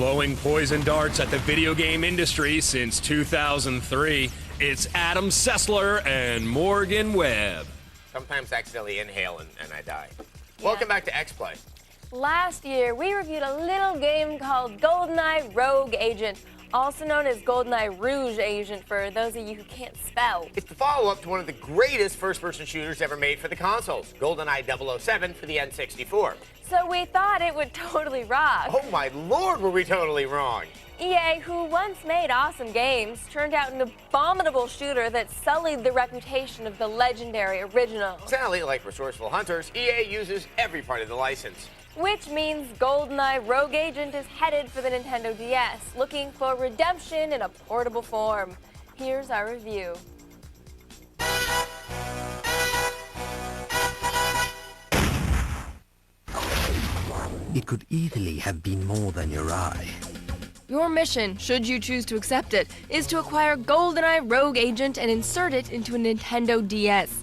Blowing poison darts at the video game industry since 2003, it's Adam Sessler and Morgan Webb. Sometimes I accidentally inhale and I die. Yeah. Welcome back to xplay. Last year, we reviewed a little game called GoldenEye Rogue Agent, also known as GoldenEye Rouge Agent for those of you who can't spell. It's the follow-up to one of the greatest first-person shooters ever made for the consoles, GoldenEye 007 for the N64. So we thought it would totally rock. Oh my lord, were we totally wrong. EA, who once made awesome games, turned out an abominable shooter that sullied the reputation of the legendary original. Sadly, like resourceful hunters, EA uses every part of the license. Which means GoldenEye Rogue Agent is headed for the Nintendo DS, looking for redemption in a portable form. Here's our review. It could easily have been more than your eye. Your mission, should you choose to accept it, is to acquire GoldenEye Rogue Agent and insert it into a Nintendo DS.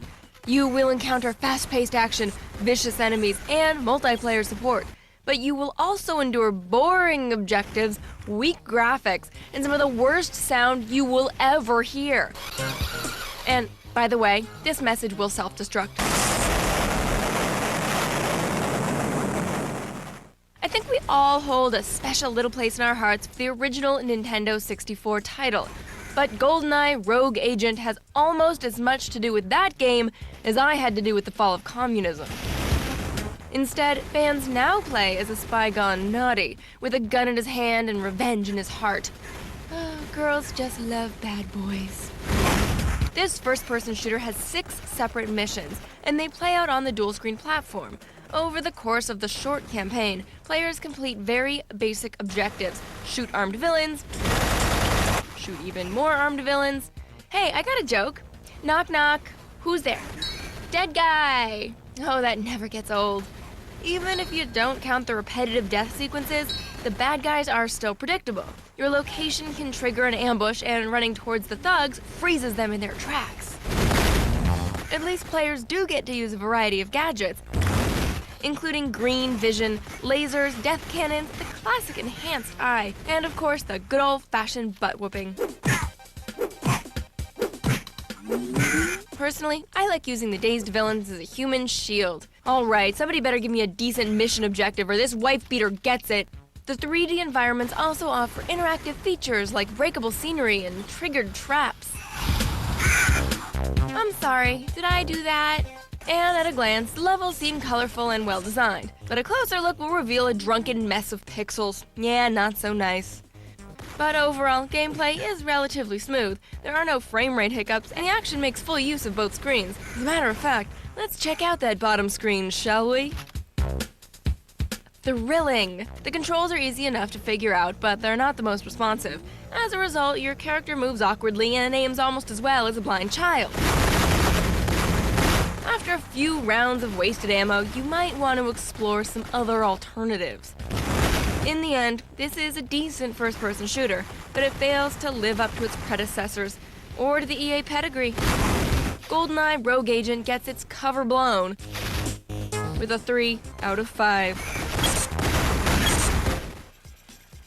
You will encounter fast-paced action, vicious enemies, and multiplayer support. But you will also endure boring objectives, weak graphics, and some of the worst sound you will ever hear. And, by the way, this message will self-destruct. I think we all hold a special little place in our hearts for the original Nintendo 64 title. But GoldenEye Rogue Agent has almost as much to do with that game as I had to do with the fall of communism. Instead, fans now play as a spy gone naughty, with a gun in his hand and revenge in his heart. Oh, girls just love bad boys. This first-person shooter has 6 separate missions, and they play out on the dual-screen platform. Over the course of the short campaign, players complete very basic objectives. Shoot armed villains, shoot even more armed villains. Hey, I got a joke. Knock knock. Who's there? Dead guy. Oh, that never gets old. Even if you don't count the repetitive death sequences, the bad guys are still predictable. Your location can trigger an ambush, and running towards the thugs freezes them in their tracks. At least players do get to use a variety of gadgets, including green vision, lasers, death cannons, the classic enhanced eye, and of course the good old-fashioned butt-whooping. Personally, I like using the dazed villains as a human shield. Alright, somebody better give me a decent mission objective or this wife-beater gets it. The 3D environments also offer interactive features like breakable scenery and triggered traps. I'm sorry, did I do that? And at a glance, the levels seem colorful and well-designed, but a closer look will reveal a drunken mess of pixels. Yeah, not so nice. But overall, gameplay is relatively smooth. There are no frame rate hiccups, and the action makes full use of both screens. As a matter of fact, let's check out that bottom screen, shall we? Thrilling! The controls are easy enough to figure out, but they're not the most responsive. As a result, your character moves awkwardly and aims almost as well as a blind child. After a few rounds of wasted ammo, you might want to explore some other alternatives. In the end, this is a decent first-person shooter, but it fails to live up to its predecessors, or to the EA pedigree. GoldenEye Rogue Agent gets its cover blown with a 3 out of 5.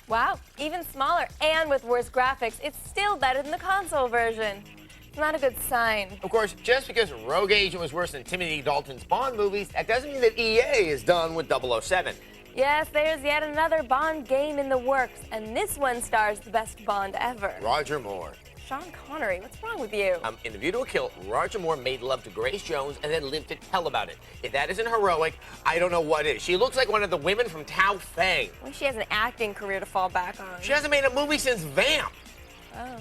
Wow, even smaller and with worse graphics, it's still better than the console version. It's not a good sign. Of course, just because Rogue Agent was worse than Timothy Dalton's Bond movies, that doesn't mean that EA is done with 007. Yes, there's yet another Bond game in the works, and this one stars the best Bond ever. Roger Moore. Sean Connery, what's wrong with you? In The View to a Kill, Roger Moore made love to Grace Jones and then lived to tell about it. If that isn't heroic, I don't know what is. She looks like one of the women from Tao Feng. Well, she has an acting career to fall back on. She hasn't made a movie since Vamp. Oh.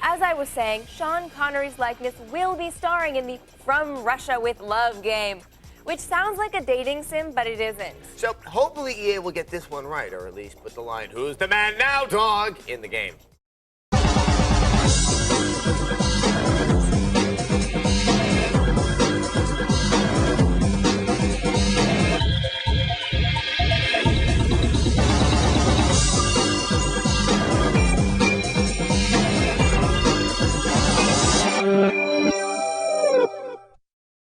As I was saying, Sean Connery's likeness will be starring in the From Russia with Love game, which sounds like a dating sim, but it isn't. So hopefully EA will get this one right, or at least put the line, "Who's the man now, dog?" in the game.